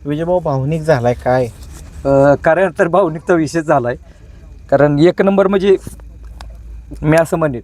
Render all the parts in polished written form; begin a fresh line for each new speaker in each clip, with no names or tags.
विजयभाऊ भावनिक झालाय काय?
कारण तर भावनिकचा विषय झाला आहे. कारण एक नंबर म्हणजे मी असं म्हणेन.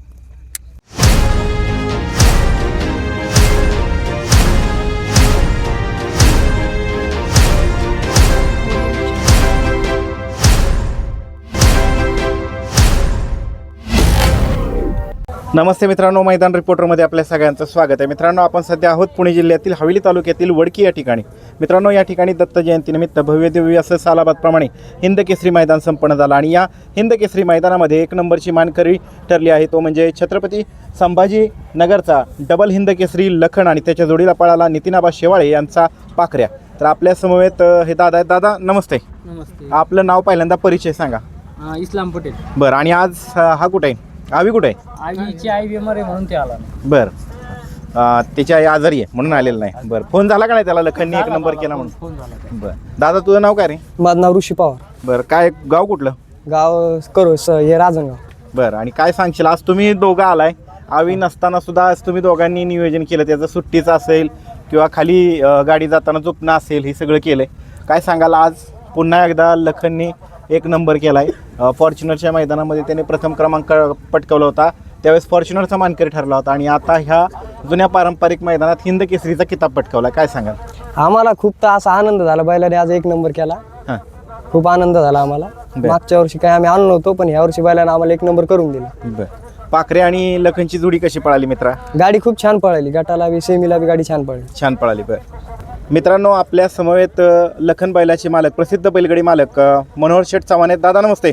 नमस्ते मित्रांनो, मैदान रिपोर्टरमध्ये आपल्या सगळ्यांचं स्वागत आहे. मित्रांनो, आपण सध्या आहोत पुणे जिल्ह्यातील हवेली तालुक्यातील वडकी या ठिकाणी. मित्रांनो, या ठिकाणी दत्त जयंतीनिमित्त भव्यदिव्य असं सालाबादप्रमाणे हिंद केसरी मैदान संपन्न झालं आणि या हिंद केसरी मैदानामध्ये एक नंबरची मानकरी ठरली आहे. तो म्हणजे छत्रपती संभाजी नगरचा डबल हिंद केसरी लखन आणि त्याच्या जोडीला पळाला नितीनाबा शेवाळे यांचा पाखऱ्या. तर आपल्या समवेत हे दादा आहेत. दादा नमस्ते.
नमस्ते.
आपलं नाव पहिल्यांदा परिचय सांगा.
इस्लाम पटेल.
बरं, आणि आज हा कुठे आहे? आवी कुठे आहे?
आईची आई बिमार आहे म्हणून ते आला नाही.
बरं, त्याची आई आजारी आहे म्हणून आलेलं नाही. बरं, फोन झाला का नाही त्याला? लखननी एक नंबर केला म्हणून.
फोन झाला काय?
बरं दादा, तुझं नाव काय रे?
माझं नाव ऋषी पवार.
बरं, काय गाव कुठलं?
गाव करोस हे राजनगाव.
बरं, आणि काय सांगशील, आज तुम्ही दोघं आलाय, आवी नसताना सुद्धा आज तुम्ही दोघांनी नियोजन केलं, त्याचं सुट्टीचं असेल किंवा खाली गाडी जाताना झोपणं असेल, हे सगळं केलं आहे. काय सांगाल, आज पुन्हा एकदा लखननी एक नंबर केला आहे. फॉर्च्युनरच्या मैदानामध्ये त्याने प्रथम क्रमांक पटकावला होता, त्यावेळेस फॉर्च्युनरचा मानकरी ठरला होता आणि आता ह्या जुन्या पारंपरिक मैदानात हिंद केसरीचा किताब पटकावला. काय सांगाल?
आम्हाला खूप तर असा आनंद झाला, बैलाने आज एक नंबर केला.
हां,
खूप आनंद झाला आम्हाला. मागच्या वर्षी काय आम्ही आलो नव्हतो, पण ह्या वर्षी बैलाने आम्हाला एक नंबर करून दिला.
बरं, पाखरे आणि लखनची जोडी कशी पळाली मित्रा?
गाडी खूप छान पळाली, गटाला बी सेमीला बी गाडी छान पळली.
छान पळाली. बरं मित्रांनो, आपल्या समवेत लखन बैलाचे मालक, प्रसिद्ध बैलगाडी मालक मनोहर शेठ चव्हाण आहेत. दादा नमस्ते.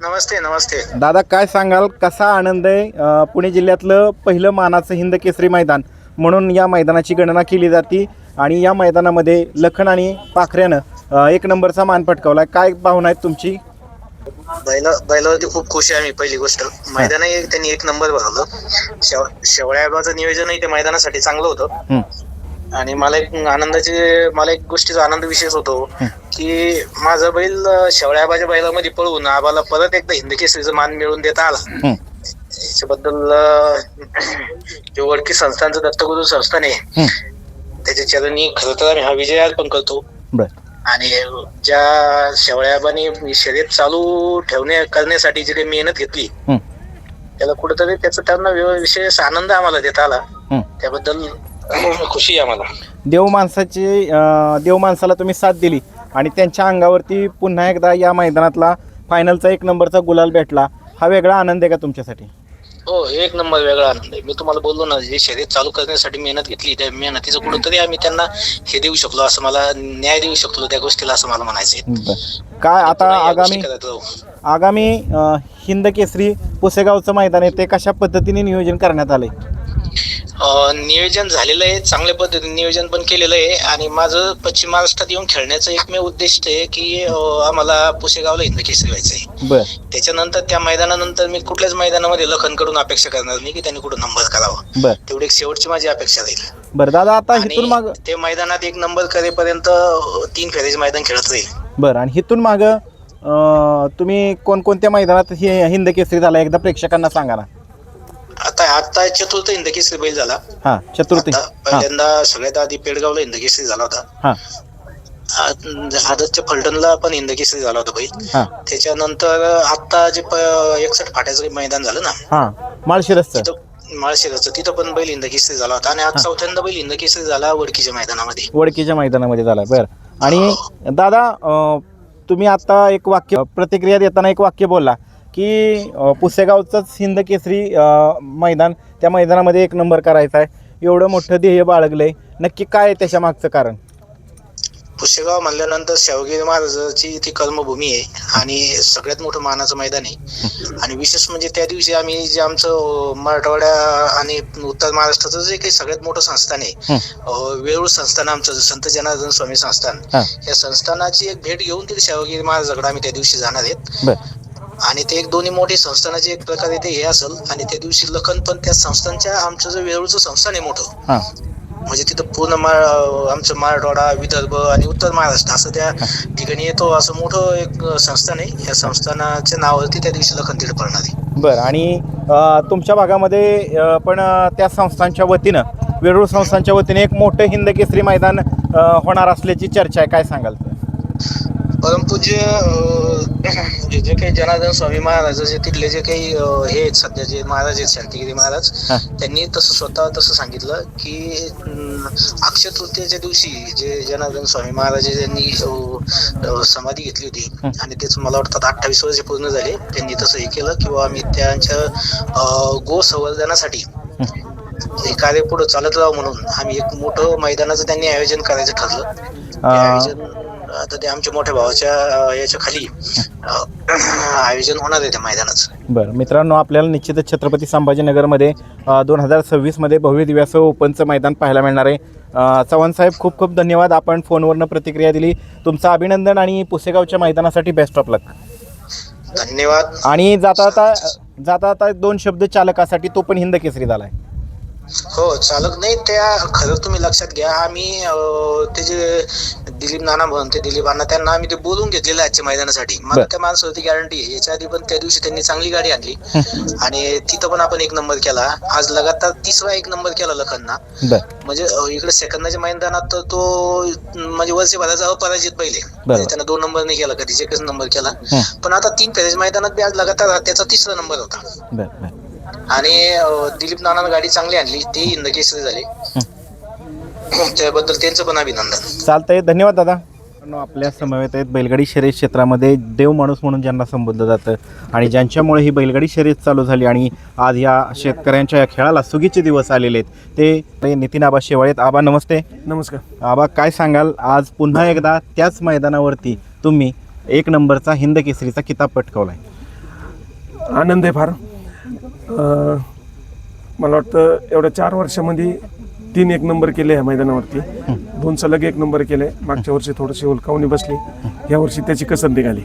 नमस्ते. नमस्ते.
दादा, काय सांगाल, कसा आनंद आहे? पुणे जिल्ह्यातलं पहिलं मानाचं हिंद केसरी मैदान म्हणून या मैदानाची गणना केली जाते आणि या मैदानामध्ये लखन आणि पाखऱ्यानं एक नंबरचा मान पटकावला. काय भावना आहेत तुमची?
बैलावरती खूप खुश आहे आम्ही. पहिली गोष्ट, मैदानही त्यांनी एक नंबर भरवलं. शेवळ्याबाचं नियोजनही त्या मैदानासाठी चांगलं होतं. आणि मला एक गोष्टीचा आनंद विशेष होतो की माझा बैल शेवळ्याबाच्या बैलामध्ये पळवून आम्हाला परत एकदा हिंद केसरीचा मान मिळवून देता आला. त्याच्याबद्दल जे वडकी संस्थानचं दत्तगुरु संस्थान आहे त्याच्या चरणी खरं तर आम्ही हा विजय अर्पण करतो. आणि ज्या शेवळ्याबाने शर्यत चालू करण्यासाठी जी काही मेहनत घेतली त्याला कुठेतरी त्याचा त्यांना विशेष आनंद आम्हाला देता आला. त्याबद्दल खुशी आहे आम्हाला.
देव माणसाला तुम्ही साथ दिली आणि त्यांच्या अंगावरती पुन्हा एकदा या मैदानातला फायनलचा एक नंबरचा गुलाल भेटला. हा वेगळा आनंद आहे का तुमच्यासाठी?
हो, एक नंबर वेगळा आनंद आहे. मी तुम्हाला बोललो ना, जे शर्यत चालू करण्यासाठी मेहनत घेतली त्या मेहनतीचं कुठंतरी आम्ही त्यांना हे देऊ शकलो, असं मला न्याय देऊ शकलो त्या गोष्टीला, असं मला म्हणायचंय.
काय आता आगामी हिंद केसरी पुसेगावचं मैदान आहे, ते कशा पद्धतीने नियोजन करण्यात आलंय?
नियोजन झालेलं आहे, चांगल्या पद्धतीने नियोजन पण केलेलं आहे. आणि माझं पश्चिम महाराष्ट्रात येऊन खेळण्याचं एकमेव उद्देश आहे की आम्हाला पुसेगावला हिंद केसरी व्हायचं आहे. त्याच्यानंतर त्या मैदानानंतर मी कुठल्याच मैदानामध्ये लखन कडून अपेक्षा करणार नाही की त्यांनी कुठं नंबर करावा. तेवढी एक शेवटची माझी अपेक्षा राहील.
बरं दादा, आता इथून माग
ते मैदानात एक नंबर करेपर्यंत 3 फेरीचे मैदान खेळत राहील.
बरं, आणि इथून माग तुम्ही कोणकोणत्या मैदानात हिंद केसरी झाला एकदा प्रेक्षकांना सांगा ना.
आता चतुर्थ हिंद केसरी बैल झाला.
हा, चतुर्थी.
पहिल्यांदा सगळ्यात आधी पेडगावला हिंद केसरी झाला होता. आदतच्या फलटणला पण हिंद केसरी झाला होता बैल. त्याच्यानंतर आता जे 61 फाट्याचं मैदान झालं ना, माळशिरसचं, तिथं पण बैल हिंद केसरी झाला होता. आणि आज चौथ्यांदा बैल हिंद केसरी झाला वडकीच्या मैदानामध्ये झाला. बरं, आणि
दादा, तुम्ही आता एक वाक्य प्रतिक्रिया देताना एक वाक्य बोलला की पुसेगावचंच हिंद केसरी मैदान, त्या मैदानामध्ये एक नंबर करायचा आहे, एवढं मोठं ध्येय बाळगलंय. नक्की काय आहे त्याच्या मागचं कारण?
पुसेगाव म्हणल्यानंतर शाहूगिरी महाराजांची ती कर्मभूमी आहे आणि सगळ्यात मोठं मानाचं मैदान आहे. आणि विशेष म्हणजे त्या दिवशी आम्ही जे आमचं मराठवाड्या आणि उत्तर महाराष्ट्राचं जे काही सगळ्यात मोठं संस्थान आहे, वेरूळ संस्थान, आमचं संत जनार्दन स्वामी संस्थान, या संस्थानाची एक भेट घेऊन तिथे शाहूगिरी महाराजांकडे आम्ही त्या दिवशी जाणार आहेत. आणि ते एक दोन्ही मोठी संस्थानाची एक प्रकारे ते हे असेल. आणि त्या दिवशी लखन पण त्या संस्थानच्या, आमचं जे वेरूळचं संस्थान आहे मोठं, म्हणजे तिथं पूर्ण आमचं मराठवाडा, विदर्भ आणि उत्तर महाराष्ट्र असं त्या ठिकाणी येतो, असं मोठं एक संस्थान आहे. या संस्थानाच्या नावावरती त्या दिवशी लखन तिथे पडणार आहे.
बरं, आणि तुमच्या भागामध्ये पण त्या संस्थांच्या वतीनं, वेरूळ संस्थांच्या वतीने एक मोठं हिंद केसरी मैदान होणार असल्याची चर्चा आहे, काय सांगाल?
परमपूज्य जे काही जनार्दन स्वामी महाराज जे तिथले जे काही हे आहेत सध्या जे महाराज आहेत शांतिगिरी महाराज, त्यांनी तसं स्वतः तसं सांगितलं की अक्षय तृतीयेच्या दिवशी जे जनार्दन स्वामी महाराज यांनी समाधी घेतली होती आणि तेच मला वाटतं 28 वर्ष पूर्ण झाले, त्यांनी तसं हे केलं किंवा आम्ही त्यांच्या गो संवर्धनासाठी हे कार्य पुढे चालत राहावं म्हणून आम्ही एक मोठं मैदानाचं त्यांनी आयोजन करायचं ठरलं. ते आयोजन आता ते आमच्या मोठ्या भावाच्या याच्या खाली आयोजन होणार आहे त्या मैदानाचं.
बरं मित्रांनो, आपल्याला निश्चितच छत्रपती संभाजीनगरमध्ये 2026 मध्ये भव्य दिव्य असं ओपनचं मैदान पाहायला मिळणार आहे. चव्हाण साहेब, खूप खूप धन्यवाद, आपण फोनवरनं प्रतिक्रिया दिली. तुमचं अभिनंदन आणि पुसेगावच्या मैदानासाठी बेस्ट ऑफ लक.
धन्यवाद.
आणि जाता 2 शब्द चालकासाठी, तो पण हिंद केसरी झालाय.
हो, चालक नाही त्या खरं तुम्ही लक्षात घ्या, आम्ही ते जे दिलीप नाना म्हणते दिलीप अण्णा, त्यांना आम्ही ते बोलून घेतलेलं आजच्या मैदानासाठी. मला त्या माणसावरती गॅरंटी आहे. याच्या आधी पण त्या दिवशी त्यांनी चांगली गाडी आणली आणि तिथं पण आपण 1 नंबर केला. आज लगातार 3रा 1 नंबर केला लखनना. म्हणजे इकडे सेकंदाच्या मैदानात तर तो म्हणजे वर्षभराचा अपराजित बैल आहे. त्यानं 2 नंबर नाही केला, कधीच 1 नंबर केला. पण आता 3 फेऱ्याच्या मैदानात बी आज लगातार त्याचा 3रा नंबर होता. आणि दिलीप नाना गाडी चांगली आणली, ते हिंद केसरी झाले, त्याबद्दल त्यांचं पण अभिनंदन.
चालतंय, धन्यवाद दादा. आपल्या समवेत आहेत बैलगाडी शर्यत क्षेत्रामध्ये देव माणूस म्हणून ज्यांना संबोधलं जातं आणि ज्यांच्यामुळे ही बैलगाडी शर्यत चालू झाली आणि आज या शेतकऱ्यांच्या या खेळाला सुगीचे दिवस आलेले आहेत, ते नितीन आबा शेवाळे आहेत. आबा नमस्ते.
नमस्कार
आबा, काय सांगाल, आज पुन्हा एकदा त्याच मैदानावरती तुम्ही 1 नंबरचा हिंद केसरीचा किताब पटकावलाय?
आनंद आहे फार. मला वाटतं एवढ्या 4 वर्षामध्ये 3 1 नंबर केले ह्या मैदानावरती, 2 सलग 1 नंबर केले. मागच्या वर्षी थोडीशी हुलकावणी बसली, या वर्षी त्याची कसर निघाली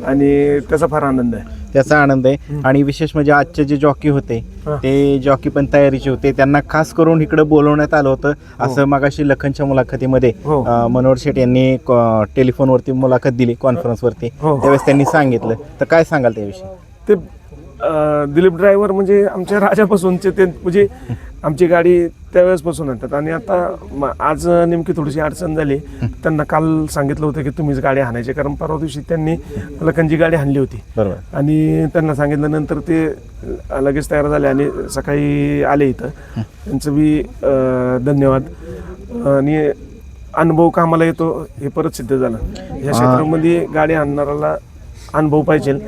आणि त्याचा फार आनंद आहे.
त्याचा आनंद आहे. आणि विशेष म्हणजे आजचे जे जॉकी होते ते जॉकी पण तयारीचे होते, त्यांना खास करून इकडे बोलवण्यात आलं होतं असं मगाशी लखनच्या मुलाखतीमध्ये मनोहर शेठ यांनी टेलिफोनवरती मुलाखत दिली, कॉन्फरन्सवरती, त्यावेळेस त्यांनी सांगितलं. तर काय सांगाल त्याविषयी?
ते दिलीप ड्रायव्हर म्हणजे आमच्या राजापासूनचे, ते म्हणजे आमची गाडी त्यावेळेसपासून आणतात. आणि आता आज नेमकी थोडीशी अडचण झाली, त्यांना काल सांगितलं होतं की तुम्हीच गाडी हाणायची, कारण परवा दिवशी त्यांनी लखनची गाडी हाणली होती. बरोबर. आणि त्यांना सांगितल्यानंतर ते लगेच तयार झाले आणि सकाळी आले इथं. त्यांचं बी धन्यवाद. आणि अनुभव कामाला येतो हे परत सिद्ध झालं. या क्षेत्रामध्ये गाडी आणणाऱ्याला अनुभव पाहिजे,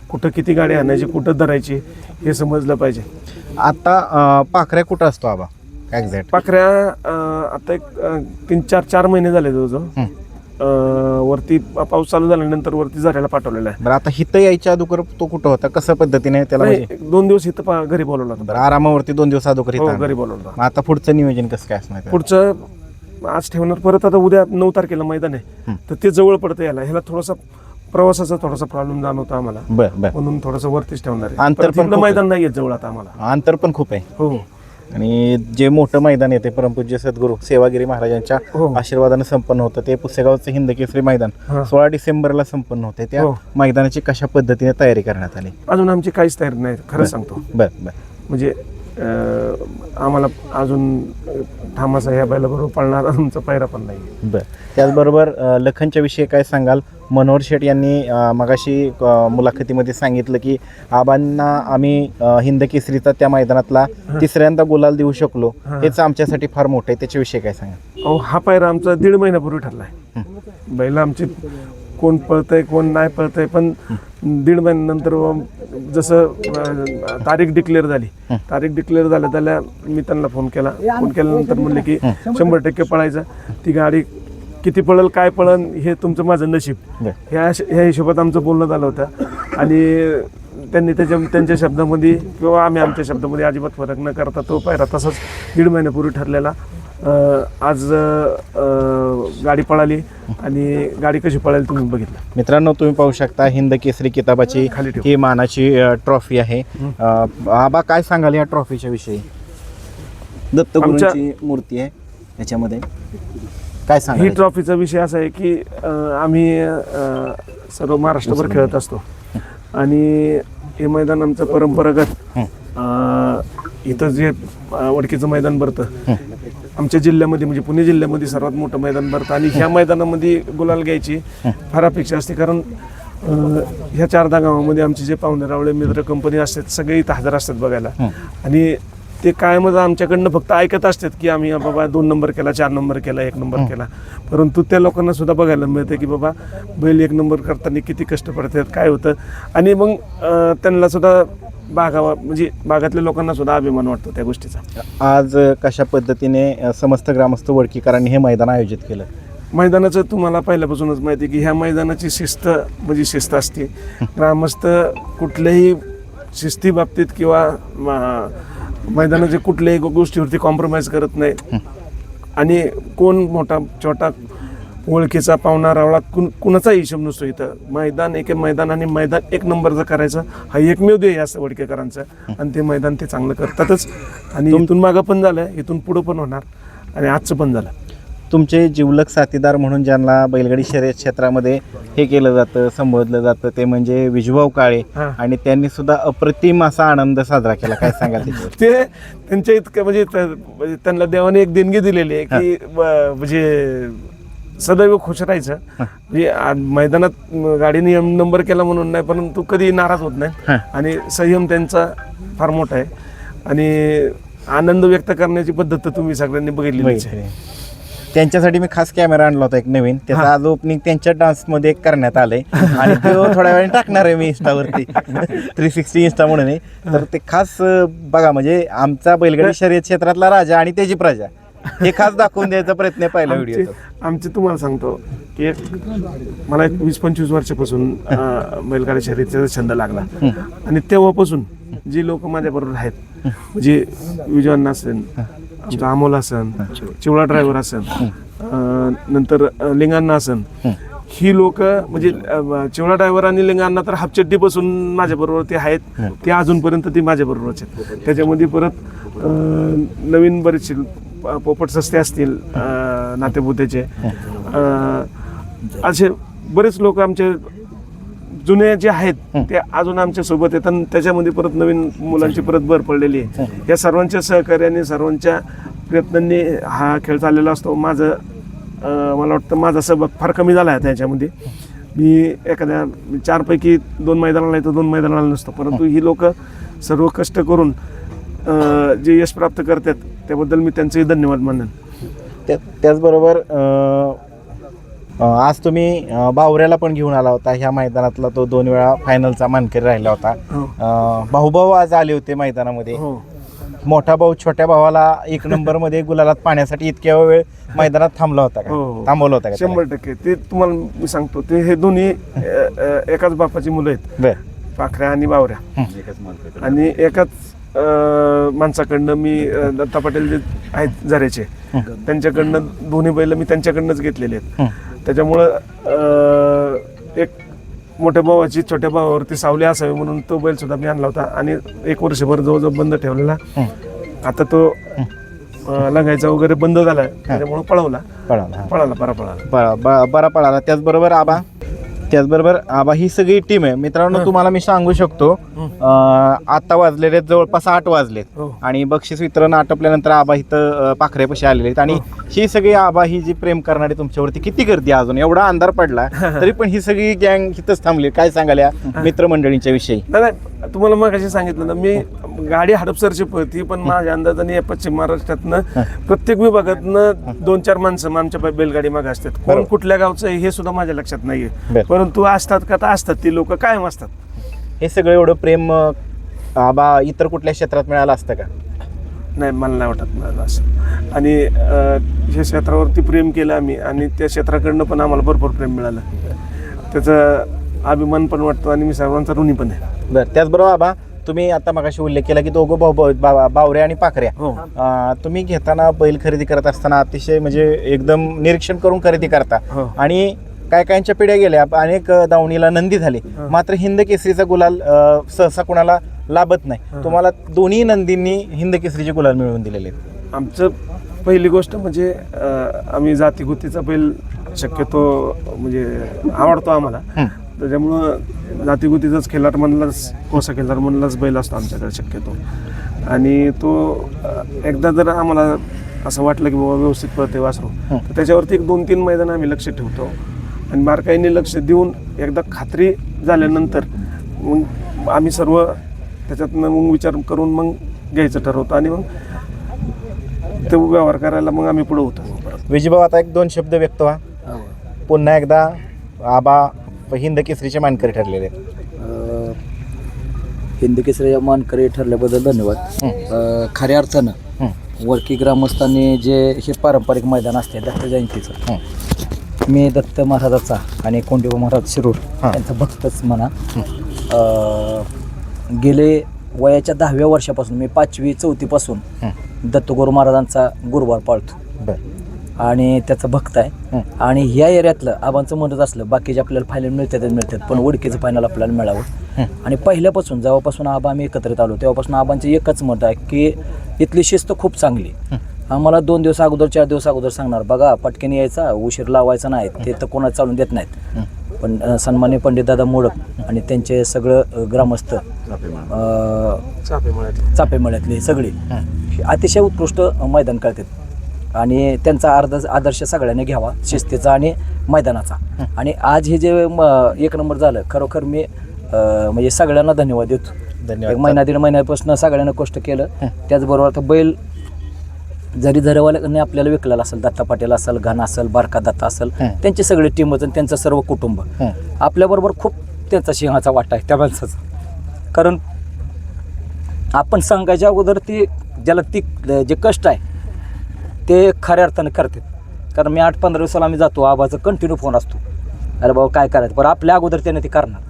कुठं किती गाडी आणायची, कुठं धरायची हे समजलं पाहिजे.
आता पाखऱ्या कुठं असतो आबा एक्झॅक्ट?
पाखऱ्या आता एक 3-4 महिने झाले जवळजवळ. वरती पाऊस चालू झाल्यानंतर वरती झऱ्याला पाठवलेला आहे.
बरं, आता हिथं यायच्या अगोदर तो कुठं होता, कसं पद्धतीने त्याला?
2 दिवस इथं घरी बोलवला होता.
बरं, आरामावरती 2 दिवस अगोदर
घरी बोलवला.
आता पुढचं नियोजन कसं काय असणार?
पुढचं आज ठेवणार, परत आता उद्या 9 तारखेला मैदान आहे, तर ते जवळ पडतं. ह्याला थोडासा प्रवासाचा थोडासा प्रॉब्लेम जाणवता आम्हाला, म्हणून थोडंसं वरतीच ठेवणार आहे.
अंतर पण
मैदान नाही जवळ आता आम्हाला,
अंतर पण खूप आहे.
हो.
आणि जे मोठं मैदान येते परमपूज्य सद्गुरू सेवागिरी महाराजांच्या आशीर्वादाने संपन्न होतं, ते पुसेगावचं हिंद केसरी मैदान 16 डिसेंबरला संपन्न होते. त्या मैदानाची कशा पद्धतीने तयारी करण्यात आली?
अजून आमची काहीच तयारी नाही, खरं सांगतो. म्हणजे आम्हाला अजून ठामासा ह्या बैलाबरोबर पळणारा आमचा पायरा पण नाही.
बरं, त्याचबरोबर लखनच्या विषयी काय सांगाल? मनोहर शेठ यांनी मगाशी मुलाखतीमध्ये सांगितलं की आबांना आम्ही हिंद केसरीचा त्या मैदानातला 3ऱ्यांदा गुलाल देऊ शकलो, हेच आमच्यासाठी फार मोठं आहे. त्याच्याविषयी काय सांगाल?
हा पायरा आमचा 1.5 महिन्यापूर्वी ठरला आहे. बैल आमची कोण पळतंय कोण नाही पळतंय, पण 1.5 महिन्यानंतर जसं तारीख डिक्लेअर झाली, त्याला मी त्यांना फोन केल्यानंतर म्हणले की 100% पळायचं. ती गाडी किती पळल काय पळन हे तुमचं माझं नशीब, ह्या हिशोबात आमचं बोलणं झालं होतं. आणि त्यांनी त्यांच्या शब्दामध्ये किंवा आम्ही आमच्या शब्दामध्ये अजिबात फरक न करता तो पायरा तसाच 1.5 महिन्यापूर्वी ठरलेला आज गाडी पळाली. आणि गाडी कशी पळाली तुम्ही बघितलं.
मित्रांनो, तुम्ही पाहू शकता हिंद केसरी किताबाची ही मानाची ट्रॉफी आहे. आबा, काय सांगाल या ट्रॉफीच्या विषयी? दत्तगुरूंची मूर्ती आहे याच्यामध्ये, काय सांगा?
ही ट्रॉफीचा विषय असा आहे की आम्ही सर्व महाराष्ट्रभर खेळत असतो आणि हे मैदान आमचं परंपरागत इथं जे वडकीचं मैदान भरतं आमच्या जिल्ह्यामध्ये म्हणजे पुणे जिल्ह्यामध्ये सर्वात मोठं मैदान भरतं आणि ह्या मैदानामध्ये गुलाल घ्यायची फार अपेक्षा असते. कारण ह्या 4 गावामध्ये आमचे जे पाहुणे रावळे मित्र कंपनी असतात सगळे इथं हजर असतात बघायला. आणि ते कायमच आमच्याकडनं फक्त ऐकत असतात की आम्ही बाबा 2 नंबर केला, 4 नंबर केला, 1 नंबर केला. परंतु त्या लोकांना सुद्धा बघायला मिळतं की बाबा बैल 1 नंबर करताना किती कष्ट पडतात, काय होतं. आणि मग त्यांना सुद्धा म्हणजे भागातल्या लोकांना सुद्धा अभिमान वाटतो त्या गोष्टीचा.
आज कशा पद्धतीने समस्त ग्रामस्थ वडकीकरांनी हे मैदान आयोजित केलं?
मैदानाचं तुम्हाला पहिल्यापासूनच माहिती आहे की ह्या मैदानाची शिस्त म्हणजे शिस्त असते. ग्रामस्थ कुठल्याही शिस्ती बाबतीत किंवा मैदानाच्या कुठल्याही गोष्टीवरती कॉम्प्रोमाइज करत नाही. आणि कोण मोठा छोटा ओळखीचा पाहुणा रावळा कुणाचाही हिशोब नसतो. इथं मैदान आणि मैदान 1 नंबरचं करायचं हा एकमेव ध्येय असतं वडकेकरांचं. आणि ते मैदान ते चांगलं करतातच. आणि इथून मागं पण झालं, इथून पुढं पण होणार आणि आजचं पण झालं.
तुमचे जिवलग साथीदार म्हणून ज्यांना बैलगाडी शर्यत क्षेत्रामध्ये हे केलं जातं, संबोधलं जातं, ते म्हणजे विजूभाऊ काळे. आणि त्यांनी सुद्धा अप्रतिम असा आनंद साजरा केला. काय सांगाल
ते त्यांच्या इतकं म्हणजे त्यांना देवाने एक देणगी दिलेली आहे की म्हणजे सदैव खुश राहायचं. म्हणजे मैदानात गाडीने नंबर केला म्हणून नाही, परंतु कधी नाराज होत नाही. आणि संयम त्यांचा फार मोठा आहे. आणि आनंद व्यक्त करण्याची पद्धत तर तुम्ही सगळ्यांनी बघितलीच आहे.
त्यांच्यासाठी मी खास कॅमेरा आणला होता एक नवीन. त्याचा आज ओपनिंग त्यांच्या डान्समध्ये करण्यात आलंय आणि तो थोड्या वेळाने टाकणार आहे मी इंस्टावरती 360 इंस्टा म्हणून. तर ते खास बघा, म्हणजे आमचा बैलगाडी शर्यत क्षेत्रातला राजा आणि त्याची प्रजा हे खास दाखवून द्यायचा प्रयत्न पहिला व्हिडिओ.
आमचे तुम्हाला सांगतो की मला 20-25 वर्षापासून बैलगाडी शर्यतीचा छंद लागला. आणि तेव्हापासून जी लोक माझ्याबरोबर आहेत, म्हणजे विजयअण्णा असेल, आमचा अमोल असन, चिवळा ड्रायव्हर असन, नंतर लिंगांना असन, ही लोक म्हणजे चिवळा ड्रायव्हर आणि लिंगांना तर हाफचड्डीपासून माझ्याबरोबर ते आहेत. ते अजूनपर्यंत ती माझ्याबरोबरच आहेत. त्याच्यामध्ये परत नवीन बरेचसे पोपट सस्ते असतील नातेपुतेचे, असे बरेच लोक आमचे जुने जे आहेत ते अजून आमच्या सोबत आहेत. आणि त्याच्यामध्ये परत नवीन मुलांची परत भर पडलेली आहे. या सर्वांच्या सहकार्याने, सर्वांच्या प्रयत्नांनी हा खेळ चाललेला असतो. मला वाटतं माझा सहभाग फार कमी झाला आहे त्याच्यामध्ये. मी एखाद्या 4 पैकी 2 मैदानाला येतो, 2 मैदानाला नसतो. परंतु ही लोक सर्व कष्ट करून जे यश प्राप्त करतात त्याबद्दल मी त्यांचेही धन्यवाद मानेन.
त्याचबरोबर आज तुम्ही बावऱ्याला पण घेऊन आला होता. ह्या मैदानातला तो 2 वेळा फायनलचा मानकरी राहिला होता. भाऊ आज आले होते मैदानामध्ये. मोठा भाऊ छोट्या भावाला 1 नंबरमध्ये गुलालात पाण्यासाठी इतक्या वेळ मैदानात थांबला होता का? थांबवलं होता का?
100%. ते तुम्हाला मी सांगतो, ते हे दोन्ही एकाच बापाची मुलं आहेत, पाखऱ्या आणि बावऱ्या. आणि एकाच माणसाकडनं मी दत्ता पाटील जे आहेत झऱ्याचे, त्यांच्याकडनं दोन्ही बैल मी त्यांच्याकडनंच घेतलेले आहेत. त्याच्यामुळं एक मोठ्या भावाची छोट्या भावावरती सावली असावी म्हणून तो बैल सुद्धा मी आणला होता. आणि 1 वर्षभर जवळजवळ बंद ठेवलेला. आता तो लगायचा वगैरे बंद झाला, त्याच्यामुळे पळाला
बरा पळाला. त्याचबरोबर आबा ही सगळी टीम आहे. मित्रांनो, तुम्हाला मी सांगू शकतो, आता वाजलेले जवळपास 8 वाजलेत आणि बक्षीस वितरण आटपल्यानंतर आबा इथं पाखऱ्यापाशी आलेले आहेत. आणि ही सगळी आबा ही जी प्रेम करणारी तुमच्यावरती किती गर्दी, अजून एवढा अंधार पडला तरी पण ही सगळी गँग इथंच थांबली. काय सांगाल या मित्रमंडळींच्या विषयी?
नाही, तुम्हाला मग कशी सांगितलं ना, मी गाडी हडपसरची पळती, पण माझ्या अंदाजाने पश्चिम महाराष्ट्रातनं प्रत्येक विभागातनं 2-4 माणसं आमच्या बैलगाडी मागे असतात. कोण कुठल्या गावचं हे सुद्धा माझ्या लक्षात नाहीये, परंतु असतात का तर असतात. ती लोक कायम असतात.
हे सगळं एवढं प्रेम आबा इतर कुठल्या क्षेत्रात मिळालं असतं का?
नाही, मला नाही वाटत मिळालं असं. आणि ह्या क्षेत्रावरती प्रेम केलं आम्ही आणि त्या क्षेत्राकडनं पण आम्हाला भरपूर प्रेम मिळालं. त्याचा अभिमान पण वाटतो आणि मी सर्वांचा ऋणी पण आहे.
बरं, त्याचबरोबर आबा तुम्ही आता मगाशी उल्लेख केला की दोघं बावऱ्या आणि पाखऱ्या, तुम्ही घेताना बैल खरेदी करत असताना अतिशय म्हणजे एकदम निरीक्षण करून खरेदी करता. आणि काहींच्या पिढ्या गेल्या, अनेक दावणीला नंदी झाली, मात्र हिंद केसरीचा गुलाल सहसा कोणाला लाभत नाही. तुम्हाला दोन्ही नंदींनी हिंद केसरीचे गुलाल मिळवून दिलेले आहेत.
आमचं पहिली गोष्ट म्हणजे आम्ही जातीगुतीचा बैल शक्यतो म्हणजे आवडतो आम्हाला. त्याच्यामुळं जातीगुतीचाच खिलार म्हणलाच, कोसा खिलार म्हणलाच बैल असतो आमच्याकडे शक्यतो. आणि तो एकदा जर आम्हाला असं वाटलं की बाबा व्यवस्थित पळते वासरू तर त्याच्यावरती एक 2-3 मैदान आम्ही लक्ष ठेवतो आणि बारकाईने लक्ष देऊन एकदा खात्री झाल्यानंतर मग आम्ही सर्व त्याच्यातनं मग विचार करून मग घ्यायचं ठरवतो आणि मग ते व्यवहार करायला मग आम्ही पुढे होतो परत.
विजयभाऊ आता 1-2 शब्द व्यक्त व्हा. पुन्हा एकदा आबा हिंद केसरीचे मानकरी ठरलेले आहेत.
हिंद केसरी मानकरी ठरल्याबद्दल धन्यवाद. खऱ्या अर्थानं वरकी ग्रामस्थांनी जे हे पारंपरिक मैदान असते दत्त जयंतीचं, मी दत्त महाराजाचा आणि कोंडीबा महाराज शिरूर यांचा भक्तच म्हणा. गेले वयाच्या 10व्या वर्षापासून मी 5वी-4थी पासून दत्तगुरू महाराजांचा गुरुवार पाळतो आणि त्याचा भक्त आहे. आणि ह्या एरियातलं आबांचं म्हणत असलं बाकीचे आपल्याला फायनल मिळतात पण ओळखीचं फायनल आपल्याला मिळावं. आणि पहिल्यापासून जेव्हापासून आबा आम्ही एकत्रित आलो तेव्हापासून आबांचं एकच मत आहे की इथली शिस्त खूप चांगली. आम्हाला 2 दिवस अगोदर 4 दिवस अगोदर सांगणार बघा पटकन यायचा, उशीर लावायचा नाही, ते तर कोणाला चालून देत नाहीत. पण सन्मान्य पंडित दादा मोडक आणि त्यांचे सगळं ग्रामस्थ चापेमळ्यातले सगळे अतिशय उत्कृष्ट मैदान करतात आणि त्यांचा आदर्श सगळ्यांनी घ्यावा शिस्तीचा आणि मैदानाचा. आणि आज हे जे 1 नंबर झालं खरोखर मी म्हणजे सगळ्यांना धन्यवाद देतो. एक महिना 1.5 महिन्यापासून सगळ्यांना कष्ट केलं. त्याचबरोबर आता बैल जरी झरेवाल्याने आपल्याला विकलेला असेल, दत्ता पाटील असेल, घन असेल, बारका दत्ता असेल, त्यांची सगळी टीमच आणि त्यांचं सर्व कुटुंब आपल्याबरोबर खूप त्यांचा सिंहाचा वाटा आहे त्या माणसाचा. कारण आपण सांगायच्या अगोदर ती ज्याला ती जे कष्ट आहे ते खऱ्या अर्थाने करतात. कारण मी 8-15 दिवसाला आम्ही जातो, आबाचा कंटिन्यू फोन असतो, अरे बाबा काय करायचं, पण आपल्या अगोदर त्याने ते करणार.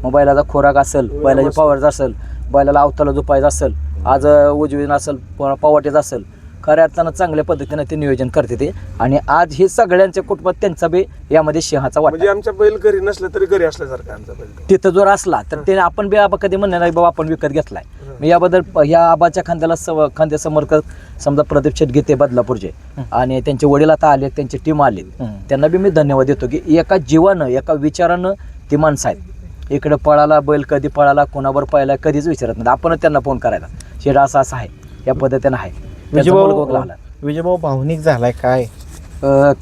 मग बैलाचा खोराक असेल, बैलाचे पावरचा असेल, बैलाला अवताला झोपायचं असेल, आज उजवीन असेल, पवाटेचं असेल, खऱ्या अर्थानं चांगल्या पद्धतीनं ते नियोजन करते ते. आणि आज हे सगळ्यांच्या कुटुंबात त्यांचा बी यामध्ये सिंहाचा वाटा.
म्हणजे आमच्या बैल घरी नसलं तरी घरी असल्यासारखं आमचा बैल
तिथं जर असला तर ते आपण बी आबा कधी म्हणणार नाही बाबा आपण विकत घेतलाय. मी याबद्दल या आबाच्या खांद्या समर्थ समजा प्रदीप शेटगीते बदलापूरचे आणि त्यांचे वडील आता आले, त्यांची टीम आली, त्यांना बी मी धन्यवाद देतो की एका जीवानं एका विचारानं ती माणसं आहेत. इकडे पळाला बैल कधी पळाला कोणावर पळाला कधीच विचारत नाही. आपणच त्यांना फोन करायचा शेड असं असं आहे या पद्धतीनं आहे.
विजयभाऊ भावनिक झालाय काय?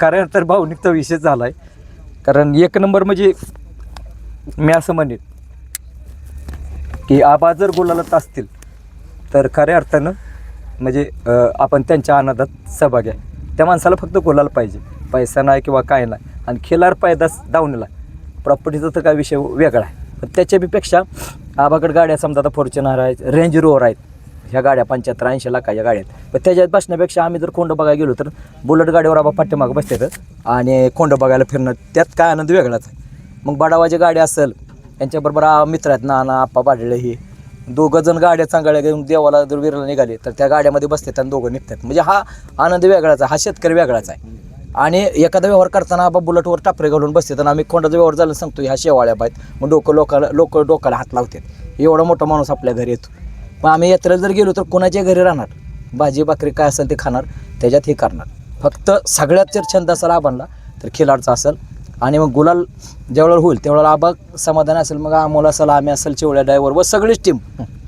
कारण तर भावनिकचा विषय झाला आहे. कारण 1 नंबर म्हणजे मी असं म्हणेन की आबा जर गुलालात असतील तर खऱ्या अर्थानं म्हणजे आपण त्यांच्या आनंदात सहभागी आहे. त्या माणसाला फक्त गुलाल पाहिजे, पैसा नाही किंवा काय नाही. आणि खिलार पायदास दावणीला प्रॉपर्टीचा तर काय विषय वेगळा आहे. पण त्याच्यापेक्षा आबाकडे गाड्या समजा आता फॉर्च्युनर आहेत, रेंज रोवर आहेत, ह्या गाड्या 75-80 लाखाच्या गाड्या आहेत. पण त्याच्यात बसण्यापेक्षा आम्ही जर कोंड बघायला गेलो तर बुलेट गाडीवर आबा पाठीमागं बसतात आणि कोंड बघायला फिरणं त्यात काय आनंद वेगळाच आहे. मग बडावाची गाडी असेल यांच्याबरोबर मित्र आहेत नाना आप्पा पाडले, हे 2 जण गाड्या चांगल्या घेऊन देवाला जर विरला निघाले तर त्या गाड्यामध्ये बसतात आणि 2 निघतात. म्हणजे हा आनंद वेगळाच आहे, हा शेतकरी वेगळाच आहे. आणि एखादा व्यवहार करताना आबा बुलेटवर टापरे घालून बसतात आणि आम्ही कोंडाचा व्यवहार झाला सांगतो ह्या शेवाळ्या पाहिजे, मग लोक डोक्याला हात लावतात. एवढा मोठा माणूस आपल्या घरी येतो. मग आम्ही यात्रेला जर गेलो तर कोणाच्या घरी राहणार, भाजी भाकरी काय असेल ते खाणार, त्याच्यात हे करणार. फक्त सगळ्यात जर छंद असेल आबांना तर खिलाडचा असेल. आणि मग गुलाल ज्यावेळेला होईल त्यावेळेला आबा समाधान असेल, मग अमोल असेल, आम्ही असेल, चिवळ्या ड्रायव्हर व सगळीच टीम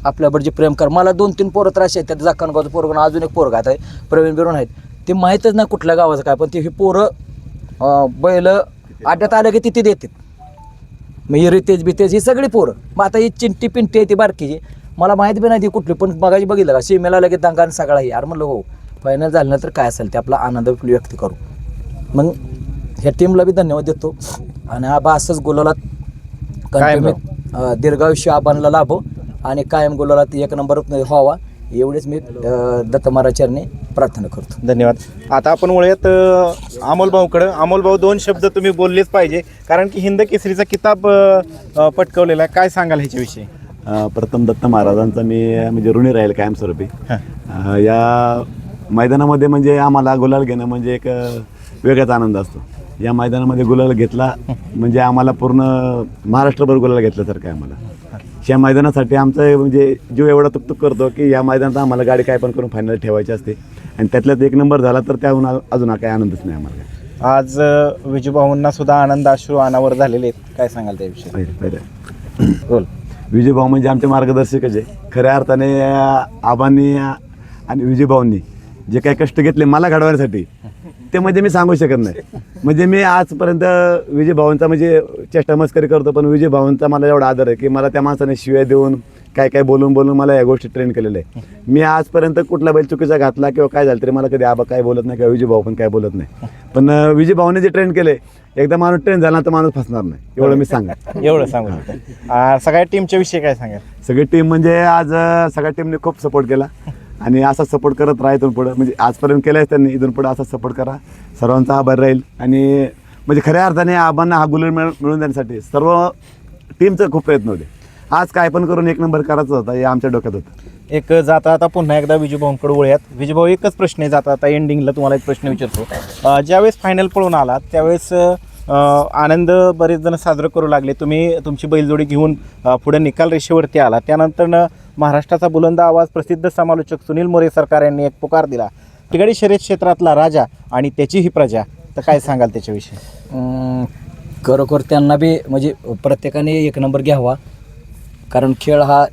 आपल्याबरोबर जे प्रेम कर. मला 2-3 पोरं तर असे आहेत, त्यात जाखणगावचं पोरगण अजून एक पोरगा आहे प्रवीण बिरून आहेत, ते माहीतच नाही कुठल्या गावाचं काय, पण ते हे पोरं बैल अड्ड्यात आलं की तिथे देतात. मग ही रितेज बितेज ही सगळी पोरं. मग आता ही चिंटी पिंटी आहे ती बारकीची, मला माहीत बी नाही ती कुठली, पण मगाशी बघितलं का सीमेला लगेच दांगा सगळा ही. यार म्हणलं हो फायनल झालं तर काय असेल ते आपला आनंद व्यक्त करू. मग ह्या टीमला बी धन्यवाद देतो. आणि आबा असंच गुलालात कंटिन्यू दीर्घायुष्य आबांना लाभो आणि कायम गुलालात 1 नंबर व्हावा एवढेच मी दत्त महाराजांनी प्रार्थना करतो.
धन्यवाद. आता आपण वळूयात अमोल भाऊकडं. अमोल भाऊ 2 शब्द तुम्ही बोललेच पाहिजे कारण की हिंद केसरीचा किताब पटकवलेला आहे, काय सांगाल ह्याच्याविषयी?
प्रथम दत्त महाराजांचा मी म्हणजे ऋणी राहील कायमस्वरूपी. या मैदानामध्ये म्हणजे आम्हाला गुलाल घेणं म्हणजे एक वेगळाच आनंद असतो. या मैदानामध्ये गुलाल घेतला म्हणजे आम्हाला पूर्ण महाराष्ट्रभर गुलाल घेतल्यासारखं आहे आम्हाला. या मैदानासाठी आमचं म्हणजे जीव एवढा तुकतुक करतो की या मैदानात आम्हाला गाडी काय पण करून फायनल ठेवायची असते आणि त्यातल्यात 1 नंबर झाला तर त्याहून अजून हा काही आनंदच नाही आम्हाला.
आज विजूभाऊंना सुद्धा आनंद अश्रू अनावर झालेले आहेत, काय सांगाल त्याविषयी?
बोल. विजयभाऊ म्हणजे आमचे मार्गदर्शकच आहे. खऱ्या अर्थाने आबांनी आणि विजयभाऊंनी जे काही कष्ट घेतले मला घडवण्यासाठी ते म्हणजे मी सांगू शकत नाही. म्हणजे मी आजपर्यंत विजय भाऊंचा म्हणजे चेष्टा मस्करी करतो, पण विजय भाऊंचा मला एवढा आदर आहे की मला त्या माणसाने शिव्या देऊन काय काय बोलून मला या गोष्टी ट्रेन केलेल्या आहे. मी आजपर्यंत कुठला बैल चुकीचा घातला किंवा काय झालं तरी मला कधी आबा काय बोलत नाही किंवा विजय भाऊ पण काय बोलत नाही. पण विजय भाऊने जे ट्रेन केले, एकदा माणूस ट्रेन झाला तर माणूस फसणार नाही, एवढं मी सांगा.
एवढं सांगू शकतो. सगळ्या टीमच्या विषयी काय सांगाल?
सगळी टीम म्हणजे आज सगळ्या टीमने खूप सपोर्ट केला आणि असा सपोर्ट करत राहा इथून पुढं. म्हणजे आजपर्यंत केलं त्यांनी, इथून पुढं असा सपोर्ट करा. सर्वांचा आभार राहील. आणि म्हणजे खऱ्या अर्थाने आबांना हा गुलाल मिळवून देण्यासाठी सर्व टीमचं खूप प्रयत्न होते. आज काय पण करून एक नंबर करायचा होता हे आमच्या डोक्यात होतं.
एक जाता आता पुन्हा एकदा विजूभाऊंकडे वळूयात. विजूभाऊ, एकच प्रश्न आहे जाता आता एंडिंगला तुम्हाला एक प्रश्न विचारतो. ज्यावेळेस फायनल पळून आला त्यावेळेस आनंद बरेच जण साजरं करू लागले. तुम्ही तुमची बैलजोडी घेऊन पुढे निकाल रेषेवरती आला. त्यानंतर महाराष्ट्राचा बुलंद आवाज प्रसिद्ध समालोचक सुनील मोरे सरकार यांनी एक पुकार दिला, तिकडे शर्यत क्षेत्रातला राजा आणि त्याची ही प्रजा. तर काय सांगाल त्याच्याविषयी?
खरोखर त्यांना बी म्हणजे प्रत्येकाने एक नंबर घ्यावा, कारण खेळ हा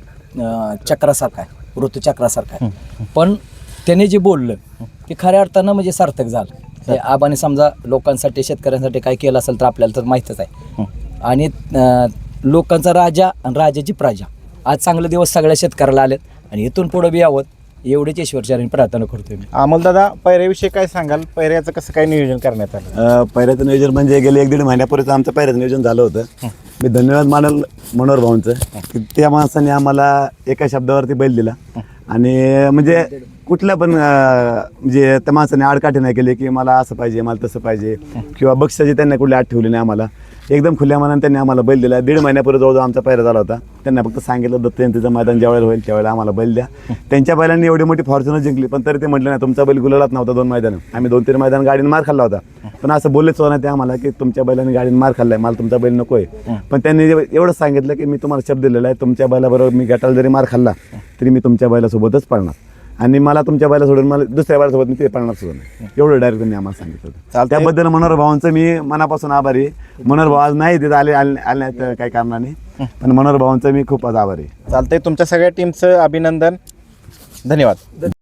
चक्रासारखा आहे, ऋतुचक्रासारखा आहे. पण त्याने जे बोललं ते खऱ्या अर्थानं म्हणजे सार्थक झालं. ते आबाने समजा लोकांसाठी शेतकऱ्यांसाठी काय केलं असेल तर आपल्याला तर माहीतच आहे. आणि लोकांचा राजा आणि राजाची प्रजा. आज चांगले दिवस सगळ्या शेतकऱ्याला आलेत आणि इथून पुढे बी यावं एवढेच ईश्वरचरणी प्रार्थना करतोय मी.
अमोलदादा, पैऱ्याविषयी काय सांगाल? पैऱ्याचं कसं काय नियोजन करण्यात आलं?
पैऱ्याचं नियोजन म्हणजे गेले 1-1.5 महिन्यापूर्वीच आमचं पैऱ्याचं नियोजन झालं होतं. मी धन्यवाद मानल मनोहर भाऊंचं की त्या माणसाने आम्हाला एका शब्दावरती बैल दिला. आणि म्हणजे कुठल्या पण म्हणजे त्या माणसाने आडकाठी नाही केली की मला असं पाहिजे, मला तसं पाहिजे, किंवा बक्षाची त्यांनी कुठली आठ ठेवली नाही. आम्हाला एकदम खुल्या मनाने त्यांनी आम्हाला बैल दिला. 1.5 महिन्यापूर्वी जवळजवळ आमचा पैरा झाला होता. त्यांना फक्त सांगितलं दत्त जयंतीचं मैदान ज्यावेळेला होईल त्यावेळेला आम्हाला बैल द्या. त्यांच्या बैलांनी एवढी मोठी फॉर्च्युनर जिंकली, पण तरी ते म्हटलं नाही तुमचा बैल गुलालात नव्हता 2 मैदान. आम्ही 2-3 मैदान गाडीने मार खाल्ला होता, पण असं बोललेच नाही ते आम्हाला की तुमच्या बैलाने गाडीने मार खाल्लाय, मला तुमचा बैल नको आहे. पण त्यांनी एवढंच सांगितलं की मी तुम्हाला शब्द दिलेला आहे, तुमच्या बैलाबरोबर मी गटाला जरी मार खाल्ला तरी मी तुमच्या बैलासोबतच पळणार आणि मला तुमच्या बैला सोडून मला दुसऱ्या बैलासोबत मी ते पळणार सुद्धा नाही. एवढं डायरेक्ट त्यांनी आम्हाला सांगितलं होतं. त्याबद्दल मनोहर भावांचं मी मनापासून आभारी आहे. मनोहर भाऊ आज नाही तिथे आले नाहीत काही कारणाने, पण मनोहर भावांचं मी खूप आज आभारी आहे.
चालतंय. तुमच्या सगळ्या टीमचं अभिनंदन, धन्यवाद.